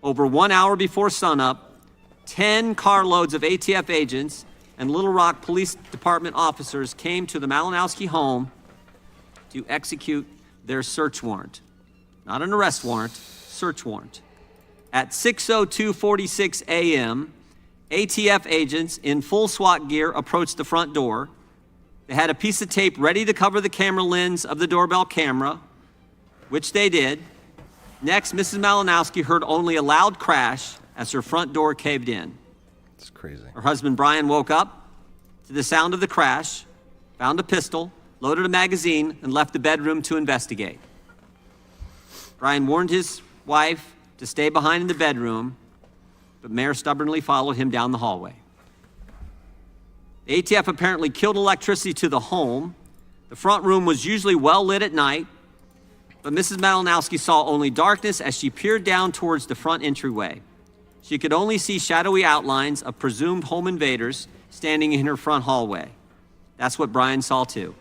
over 1 hour before sunup, 10 carloads of ATF agents and Little Rock Police Department officers came to the Malinowski home to execute their search warrant. Not an arrest warrant, search warrant. At 6:02:46 a.m., ATF agents in full SWAT gear approached the front door. They had a piece of tape ready to cover the camera lens of the doorbell camera, which they did. Next, Mrs. Malinowski heard only a loud crash as her front door caved in. It's crazy. Her husband, Brian, woke up to the sound of the crash, found a pistol, loaded a magazine, and left the bedroom to investigate. Brian warned his wife to stay behind in the bedroom, but Mayor stubbornly followed him down the hallway. The ATF apparently killed electricity to the home. The front room was usually well lit at night, but Mrs. Malinowski saw only darkness as she peered down towards the front entryway. She could only see shadowy outlines of presumed home invaders standing in her front hallway. That's what Brian saw too.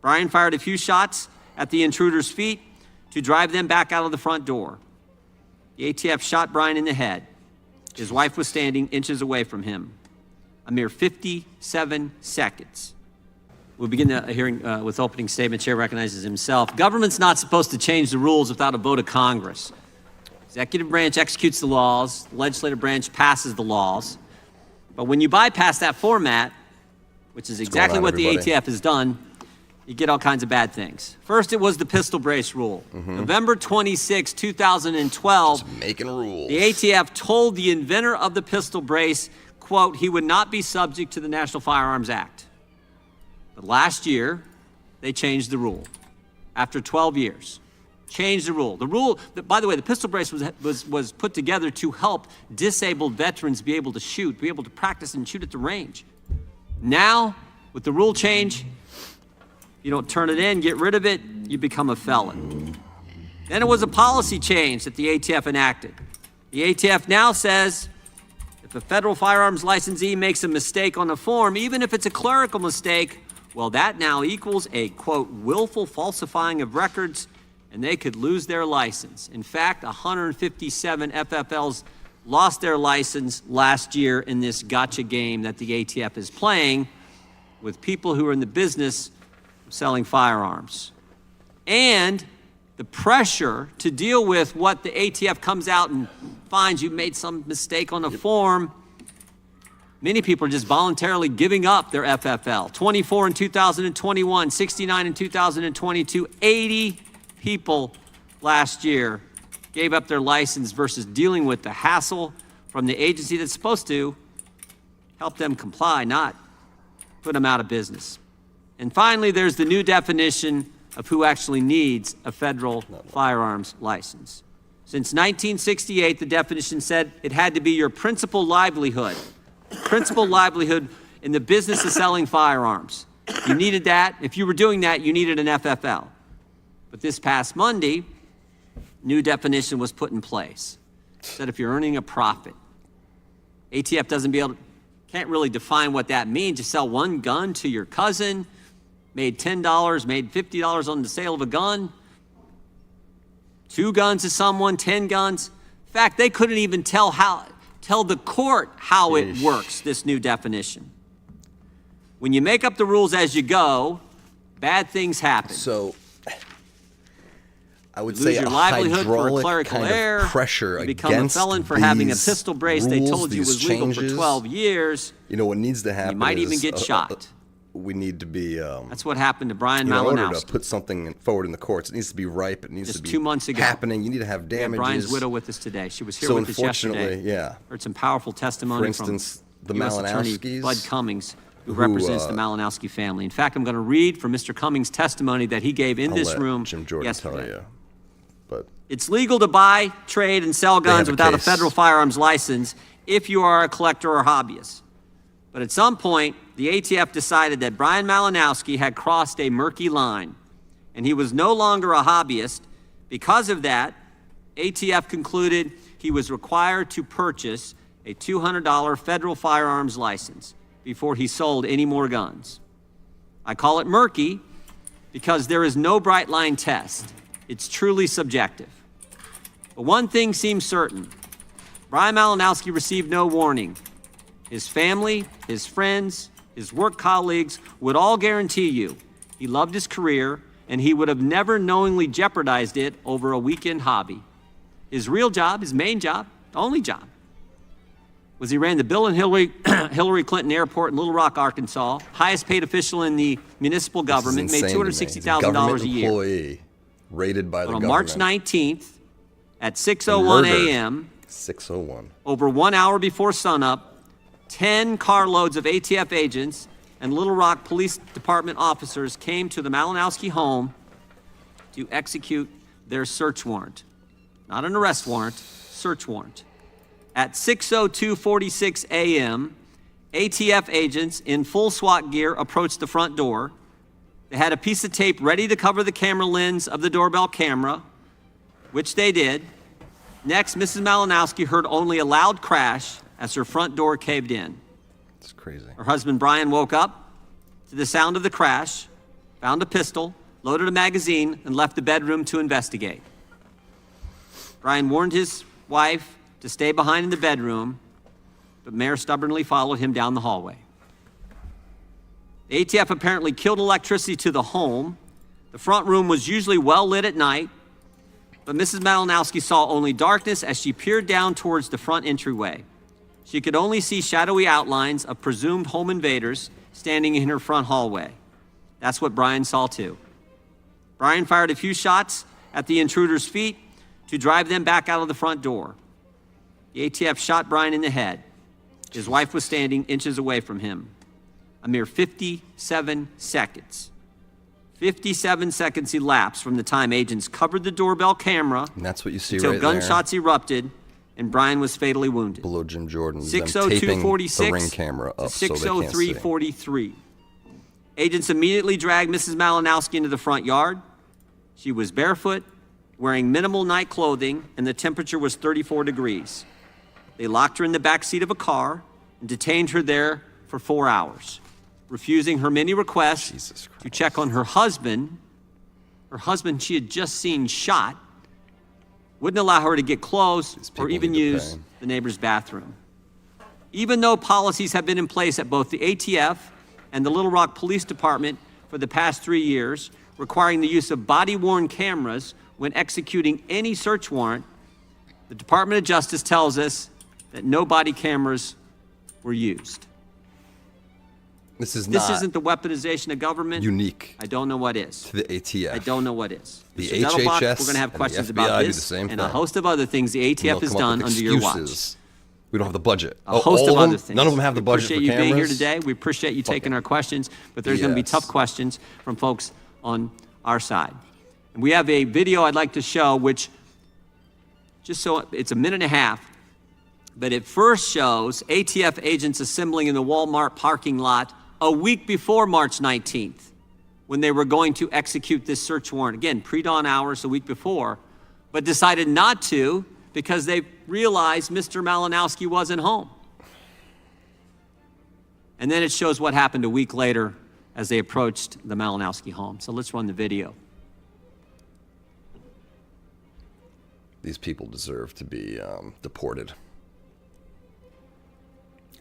Brian fired a few shots at the intruders' feet to drive them back out of the front door. The ATF shot Brian in the head. His wife was standing inches away from him. A mere 57 seconds. We'll begin the hearing with opening statement. Chair recognizes himself. Government's not supposed to change the rules without a vote of Congress. Executive branch executes the laws. The legislative branch passes the laws. But when you bypass that format, which is exactly what the ATF has done, you get all kinds of bad things. First, it was the pistol brace rule. November 26, 2012, Just making rules. the ATF told the inventor of the pistol brace, quote, he would not be subject to the National Firearms Act. But last year, they changed the rule. After 12 years, changed the rule. The rule, by the way, the pistol brace was put together to help disabled veterans be able to shoot, be able to practice and shoot at the range. Now, with the rule change, you don't turn it in, get rid of it, you become a felon. Then it was a policy change that the ATF enacted. The ATF now says if a federal firearms licensee makes a mistake on a form, even if it's a clerical mistake, well, that now equals a, quote, willful falsifying of records, and they could lose their license. In fact, 157 FFLs lost their license last year in this gotcha game that the ATF is playing with people who are in the business of selling firearms. And the pressure to deal with what the ATF comes out and finds you made some mistake on a form, many people are just voluntarily giving up their FFL. 24 in 2021, 69 in 2022, 80 people last year gave up their license versus dealing with the hassle from the agency that's supposed to help them comply, not put them out of business. And finally, there's the new definition of who actually needs a federal firearms license. Since 1968, the definition said it had to be your principal livelihood in the business of selling firearms. You needed that. If you were doing that, you needed an FFL. But this past Monday, new definition was put in place. It said if you're earning a profit, ATF can't really define what that means. You sell one gun to your cousin, made $10, made $50 on the sale of a gun, 2 guns to someone, 10 guns. In fact, they couldn't even tell the court how it works, this new definition. When you make up the rules as you go, bad things happen. So I would You say lose your a livelihood for a hydraulic clerical kind error. of pressure You become a against felon for having a these pistol brace rules, they told you these was legal for changes. 12 years. You know what needs to happen? You might even is, get shot. We need to be. That's what happened to Brian In order Malinowski. to put something forward in the courts, it needs to be ripe. It needs Just to be 2 months ago. happening. You need to have We have damages. Brian's widow with us today. She was here So with us yesterday. unfortunately, yeah. Heard some powerful testimony For instance, from the U.S. Attorney Malinowskis, Bud Cummings, who represents the Malinowski family. In fact, I'm going to read from Mr. Cummings' testimony that he gave in I'll this let room Jim Jordan yesterday. tell you. But It's legal to buy, trade, and sell guns have a without a case. federal firearms license if you are a collector or hobbyist. But at some point, the ATF decided that Brian Malinowski had crossed a murky line, and he was no longer a hobbyist. Because of that, ATF concluded he was required to purchase a $200 federal firearms license before he sold any more guns. I call it murky because there is no bright line test. It's truly subjective. But one thing seems certain. Brian Malinowski received no warning. His family, his friends, his work colleagues would all guarantee you he loved his career and he would have never knowingly jeopardized it over a weekend hobby. His real job, his main job, the only job, was he ran the Bill and Hillary Clinton Airport in Little Rock, Arkansas, highest paid official in the municipal government, made $260,000 a year. Employee rated by the But on government. March 19th at 6:01 a.m., 6:01. over 1 hour before sunup, 10 carloads of ATF agents and Little Rock Police Department officers came to the Malinowski home to execute their search warrant. Not an arrest warrant, search warrant. At 6:02:46 a.m., ATF agents in full SWAT gear approached the front door. They had a piece of tape ready to cover the camera lens of the doorbell camera, which they did. Next, Mrs. Malinowski heard only a loud crash as her front door caved in. It's crazy. Her husband, Brian, woke up to the sound of the crash, found a pistol, loaded a magazine, and left the bedroom to investigate. Brian warned his wife to stay behind in the bedroom, but Mayor stubbornly followed him down the hallway. The ATF apparently killed electricity to the home. The front room was usually well lit at night, but Mrs. Malinowski saw only darkness as she peered down towards the front entryway. She could only see shadowy outlines of presumed home invaders standing in her front hallway. That's what Brian saw too. Brian fired a few shots at the intruders' feet to drive them back out of the front door. The ATF shot Brian in the head. His wife was standing inches away from him. A mere 57 seconds. 57 seconds elapsed from the time agents covered the doorbell camera And that's what you see until right gunshots erupted and Brian was fatally wounded. Below Jim Jordan. Them taping the 6:02:46 ring camera up to so they can't see. 6:03:43. Agents immediately dragged Mrs. Malinowski into the front yard. She was barefoot, wearing minimal night clothing, and the temperature was 34 degrees. They locked her in the back seat of a car and detained her there for 4 hours, refusing her many requests to check on her husband. Her husband she had just seen shot, wouldn't allow her to get close or even need to use pay. the neighbor's bathroom. Even though policies have been in place at both the ATF and the Little Rock Police Department for the past 3 years, requiring the use of body-worn cameras when executing any search warrant, the Department of Justice tells us that no body cameras were used. This is This not isn't the weaponization of government. unique I don't know what is. to the ATF. I don't know what is. The Mr. Dettelbach, HHS we're going to have and the questions FBI about do this the same and a thing. host of other things the And ATF they'll has come up done with under your watch. excuses. We don't have the budget. A host all of them? other things. None of them have the budget for We appreciate you being here cameras? today. We appreciate you taking our questions, but there's going to be BS. tough questions from folks on our side. And we have a video I'd like to show, which just so it's a minute and a half, but it first shows ATF agents assembling in the Walmart parking lot a week before March 19th, when they were going to execute this search warrant. Again, pre-dawn hours a week before, but decided not to because they realized Mr. Malinowski wasn't home. And then it shows what happened a week later as they approached the Malinowski home. So let's run the video. These people deserve to be deported.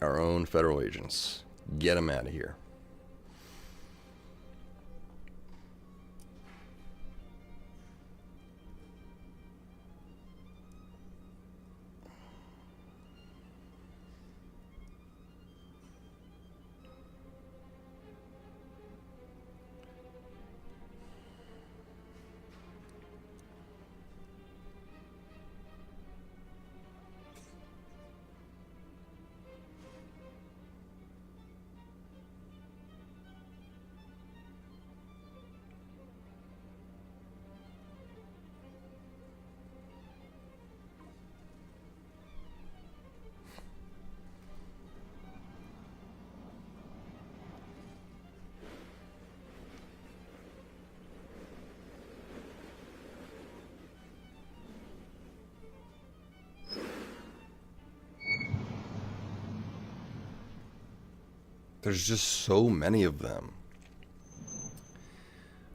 Our own federal agents. Get them out of here. There's just so many of them.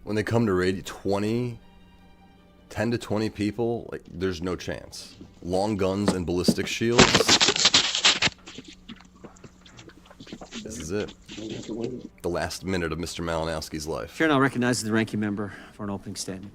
When they come to raid, 20 10 to 20 people, like, there's no chance. Long guns and ballistic shields. This is it. The last minute of Mr. Malinowski's life. Chair now recognizes the ranking member for an opening statement.